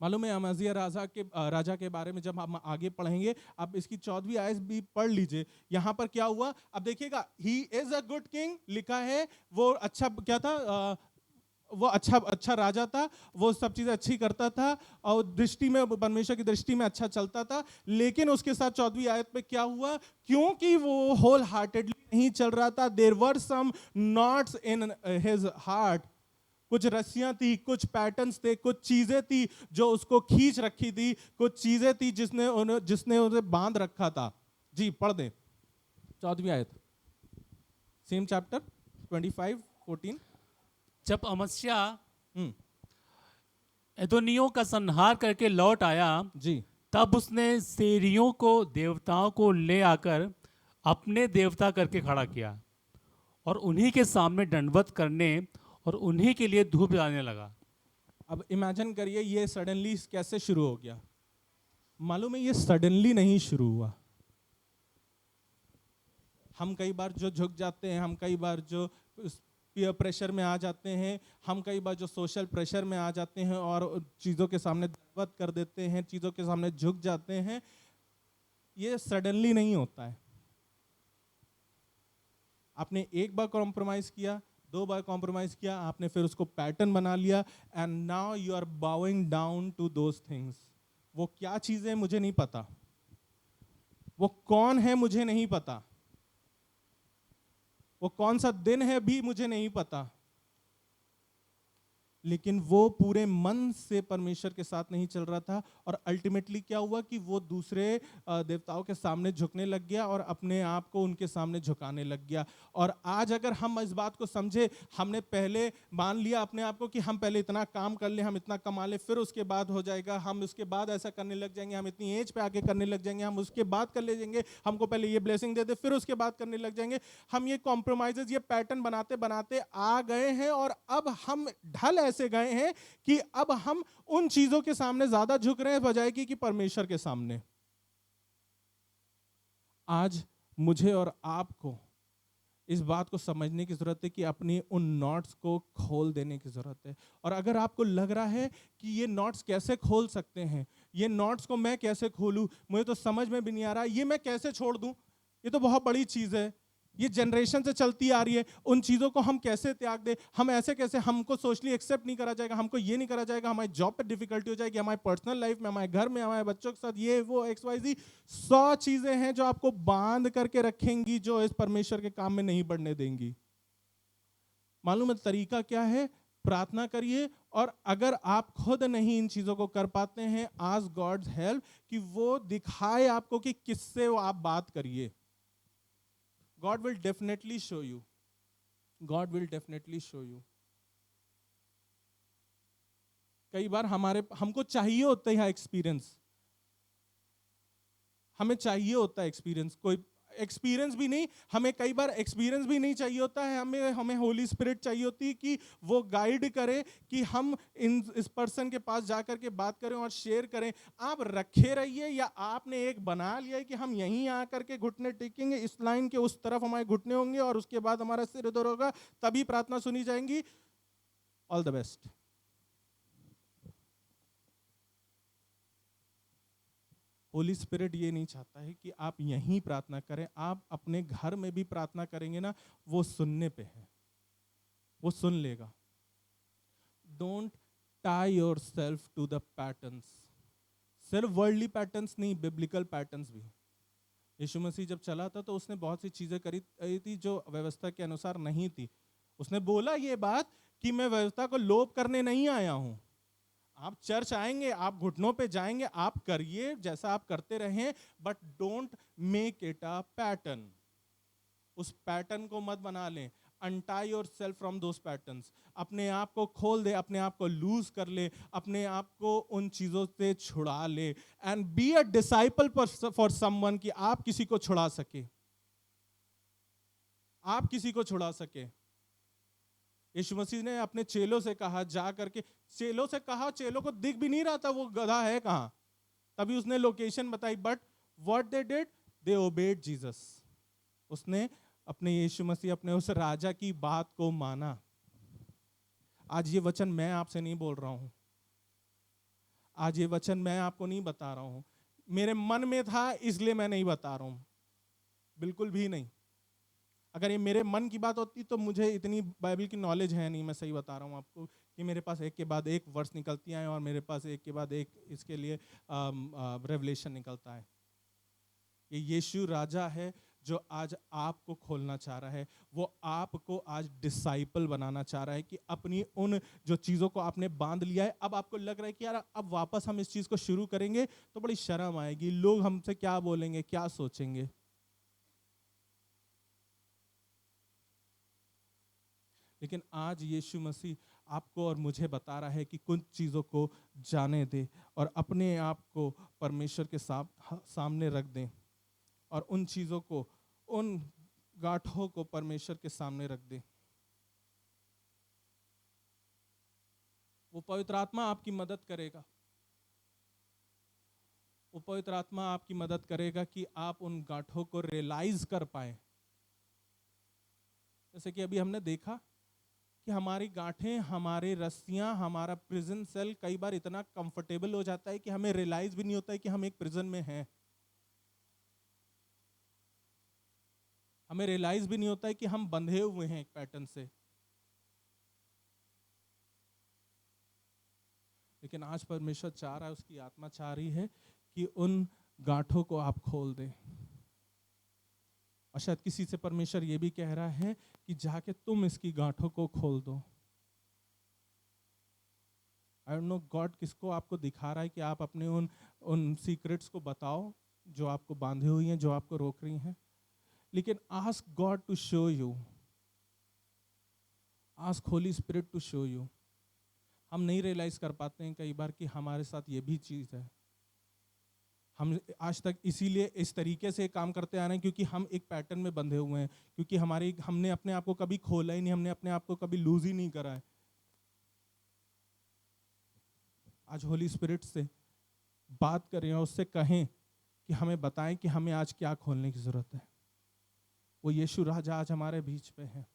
मालूम है, अमाजिया राजा के बारे में जब हम आगे पढ़ेंगे, आप इसकी 14वीं आयत भी पढ़ लीजिए. यहाँ पर क्या हुआ अब देखिएगा. He is a good king लिखा है, वो अच्छा क्या था, वो अच्छा राजा था, वो सब चीजें अच्छी करता था और दृष्टि में, परमेश्वर की दृष्टि में अच्छा चलता था. लेकिन उसके साथ 14वीं आयत में क्या हुआ? क्योंकि वो होल हार्टेडली नहीं चल रहा था, there were some knots in his heart. कुछ रस्सियां थी, कुछ पैटर्न्स थे, कुछ चीजें थी जो उसको खींच रखी थी, कुछ चीजें थी जिसने उन्हें बांध रखा था. जी पढ़ दें 14वीं आयत, सेम चैप्टर 25:14. जब अमस्या एदोनियों का संहार करके लौट आया, जी तब उसने सेरियों को, देवताओं को ले आकर अपने देवता करके खड़ा किया और उन्हीं के सामने दंडवत करने और उन्हीं के लिए धूप जलाने लगा. अब इमेजिन करिए ये सडनली कैसे शुरू हो गया. मालूम है, ये सडनली नहीं शुरू हुआ. हम कई बार जो झुक जाते हैं, हम कई बार जो पीयर प्रेशर में आ जाते हैं, हम कई बार जो सोशल प्रेशर में आ जाते हैं और चीज़ों के सामने दंडवत कर देते हैं, चीज़ों के सामने झुक जाते हैं. ये सडनली नहीं होता है. आपने एक बार कॉम्प्रोमाइज किया, 2 बार कॉम्प्रोमाइज किया, आपने फिर उसको पैटर्न बना लिया, and now you are bowing down to those things. वो क्या चीजें मुझे नहीं पता, वो कौन है मुझे नहीं पता, वो कौन सा दिन है भी मुझे नहीं पता, लेकिन वो पूरे मन से परमेश्वर के साथ नहीं चल रहा था। और अल्टीमेटली क्या हुआ कि वो दूसरे देवताओं के सामने झुकने लग गया और अपने आप को उनके सामने झुकाने लग गया। और आज अगर हम इस बात को समझे, हमने पहले मान लिया अपने आप को कि हम पहले इतना काम कर ले, हम इतना कमा ले, फिर उसके बाद हो जाएगा, हम उसके बाद ऐसा करने लग जाएंगे, हम इतनी एज पे आके करने लग जाएंगे, हम उसके बाद कर ले जाएंगे, हमको पहले ये ब्लेसिंग दे दे, फिर उसके बाद करने लग जाएंगे। हम ये कॉम्प्रोमाइजेस, ये पैटर्न बनाते बनाते आ गए हैं, और अब हम ढल ऐसे गए हैं कि अब हम उन चीजों के सामने ज्यादा झुक रहे हैं बजाय कि परमेश्वर के सामने। आज मुझे और आपको इस बात को समझने की जरूरत है कि अपनी उन नॉट्स को खोल देने की जरूरत है। और अगर आपको लग रहा है कि ये नॉट्स कैसे खोल सकते हैं, ये नॉट्स को मैं कैसे खोलूं, मुझे तो समझ में भी नहीं आ रहा, ये मैं कैसे छोड़ दूं, ये तो बहुत बड़ी चीज है, ये जनरेशन से चलती आ रही है, उन चीज़ों को हम कैसे त्याग दें, हम ऐसे कैसे, हमको सोशली एक्सेप्ट नहीं करा जाएगा, हमको ये नहीं करा जाएगा, हमारी जॉब पे डिफिकल्टी हो जाएगी, हमारे पर्सनल लाइफ में, हमारे घर में, हमारे बच्चों के साथ, ये वो XYZ 100 चीज़ें हैं जो आपको बांध करके रखेंगी, जो इस परमेश्वर के काम में नहीं बढ़ने देंगी। मालूम है तरीका क्या है? प्रार्थना करिए, और अगर आप खुद नहीं इन चीज़ों को कर पाते हैं, आस्क गॉड्स हेल्प कि वो दिखाए आपको कि किससे वो आप बात करिए। God will definitely show you. God will definitely show you. कई बार हमको चाहिए होता है एक्सपीरियंस, हमें चाहिए होता है एक्सपीरियंस, कोई एक्सपीरियंस भी नहीं, हमें कई बार एक्सपीरियंस भी नहीं चाहिए होता है, हमें होली स्पिरिट चाहिए होती है कि वो गाइड करे कि हम इस पर्सन के पास जाकर के बात करें और शेयर करें। आप रखे रहिए, या आपने एक बना लिया है कि हम यहीं आकर के घुटने टेकेंगे, इस लाइन के उस तरफ हमारे घुटने होंगे और उसके बाद हमारा सिर इधर होगा, तभी प्रार्थना सुनी जाएंगी। All the best. Holi spirit ये नहीं चाहता है कि आप यहीं प्रार्थना करें, आप अपने घर में भी प्रार्थना करेंगे ना, वो सुनने पे है, वो सुन लेगा। Don't tie yourself to the patterns, सिर्फ वर्ल्डली पैटर्न्स नहीं, बिब्लिकल पैटर्न्स भी। यीशु मसीह जब चला था तो उसने बहुत सी चीजें करी थी जो व्यवस्था के अनुसार नहीं थी। उसने बोला ये बात कि मैं व्यवस्था को लोप करने नहीं आया हूं। आप चर्च आएंगे, आप घुटनों पे जाएंगे, आप करिए जैसा आप करते रहें, but don't make it a pattern. उस पैटर्न को मत बना लें। Untie yourself from those patterns, अपने आप को खोल दे, अपने आप को लूज कर ले, अपने आप को उन चीजों से छुड़ा ले, and be a disciple for someone, कि आप किसी को छुड़ा सके, आप किसी को छुड़ा सके। यीशु मसीह ने अपने चेलों से कहा, जा करके चेलों से कहा, चेलों को दिख भी नहीं रहा था वो गधा है कहां, तभी उसने लोकेशन बताई, but what they did, they obeyed Jesus. उसने अपने यीशु मसीह, अपने उस राजा की बात को माना। आज ये वचन मैं आपसे नहीं बोल रहा हूं, आज ये वचन मैं आपको नहीं बता रहा हूं, मेरे मन में था इसलिए मैं नहीं बता रहा हूं, बिल्कुल भी नहीं। अगर ये मेरे मन की बात होती तो मुझे इतनी बाइबल की नॉलेज है नहीं, मैं सही बता रहा हूँ आपको, कि मेरे पास एक के बाद एक वर्स निकलती हैं और मेरे पास एक के बाद एक इसके लिए रेवलेशन निकलता है। ये यीशु राजा है जो आज आपको खोलना चाह रहा है, वो आपको आज डिसाइपल बनाना चाह रहा है, कि अपनी उन जो चीज़ों को आपने बांध लिया है, अब आपको लग रहा है कि यार अब वापस हम इस चीज़ को शुरू करेंगे तो बड़ी शर्म आएगी, लोग हमसे क्या बोलेंगे, क्या सोचेंगे। लेकिन आज यीशु मसीह आपको और मुझे बता रहा है कि कुछ चीज़ों को जाने दे और अपने आप को परमेश्वर के सामने रख दें, और उन चीज़ों को, उन गांठों को परमेश्वर के सामने रख दें। वो पवित्र आत्मा आपकी मदद करेगा, वो पवित्र आत्मा आपकी मदद करेगा कि आप उन गांठों को रियलाइज कर पाए। जैसे कि अभी हमने देखा कि हमारी गांठें, हमारे रस्सियां, हमारा प्रिजन सेल कई बार इतना कंफर्टेबल हो जाता है कि हमें रियलाइज भी नहीं होता है कि हम एक प्रिजन में हैं। हमें रियलाइज भी नहीं होता है कि हम बंधे हुए हैं एक पैटर्न से। लेकिन आज परमेश्वर चाह रहा है, उसकी आत्मा चाह रही है कि उन गांठों को आप खोल दें। और शायद किसी से परमेश्वर ये भी कह रहा है कि जाके तुम इसकी गांठों को खोल दो। आई डोंट नो गॉड किसको आपको दिखा रहा है कि आप अपने उन सीक्रेट्स को बताओ जो आपको बांधे हुई हैं, जो आपको रोक रही हैं। लेकिन ask God to show you, ask Holy Spirit to show you. हम नहीं रियलाइज कर पाते हैं कई बार कि हमारे साथ ये भी चीज़ है। हम आज तक इसीलिए इस तरीके से काम करते आ रहे हैं क्योंकि हम एक पैटर्न में बंधे हुए हैं, क्योंकि हमने अपने आप को कभी खोला ही नहीं, हमने अपने आप को कभी लूज ही नहीं करा है। आज होली स्पिरिट से बात करें और उससे कहें कि हमें बताएं कि हमें आज क्या खोलने की जरूरत है। वो यीशु राजा आज हमारे बीच पे है।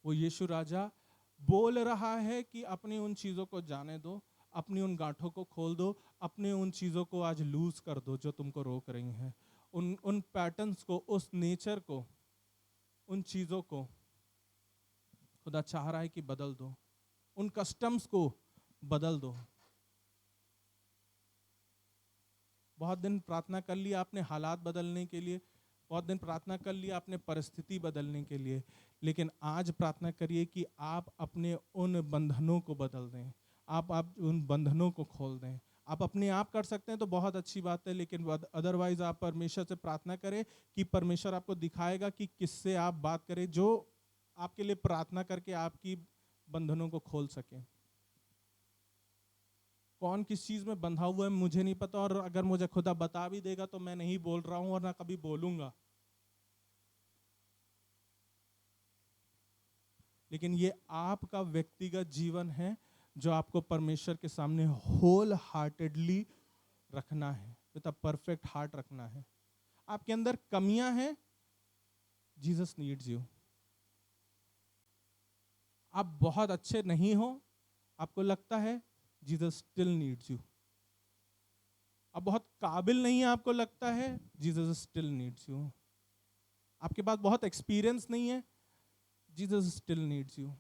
वो यीशु राजा बोल रहा है कि अपनी उन चीजों को जाने दो, अपनी उन गांठों को खोल दो, अपने उन चीजों को आज लूज कर दो जो तुमको रोक रही हैं। उन पैटर्न्स को, उस नेचर को, उन चीजों को खुदा चाह रहा है कि बदल दो। उन कस्टम्स को बदल दो। बहुत दिन प्रार्थना कर लिया आपने हालात बदलने के लिए, बहुत दिन प्रार्थना कर लिया आपने परिस्थिति बदलने के लिए, लेकिन आज प्रार्थना करिए कि आप अपने उन बंधनों को बदल दें। आप उन बंधनों को खोल दें। आप अपने आप कर सकते हैं तो बहुत अच्छी बात है, लेकिन अदरवाइज आप परमेश्वर से प्रार्थना करें कि परमेश्वर आपको दिखाएगा कि किससे आप बात करें जो आपके लिए प्रार्थना करके आपकी बंधनों को खोल सके। कौन किस चीज में बंधा हुआ है मुझे नहीं पता, और अगर मुझे खुदा बता भी देगा तो मैं नहीं बोल रहा हूं और ना कभी बोलूंगा। लेकिन ये आपका व्यक्तिगत जीवन है जो आपको परमेश्वर के सामने होल हार्टेडली रखना है, विद अ परफेक्ट हार्ट रखना है। आपके अंदर कमियां हैं, जीसस नीड्स यू। आप बहुत अच्छे नहीं हो, आपको लगता है, जीसस स्टिल नीड्स यू। आप बहुत काबिल नहीं है, आपको लगता है, जीसस स्टिल नीड्स यू। आपके पास बहुत एक्सपीरियंस नहीं है, जीसस स्टिल नीड्स यू।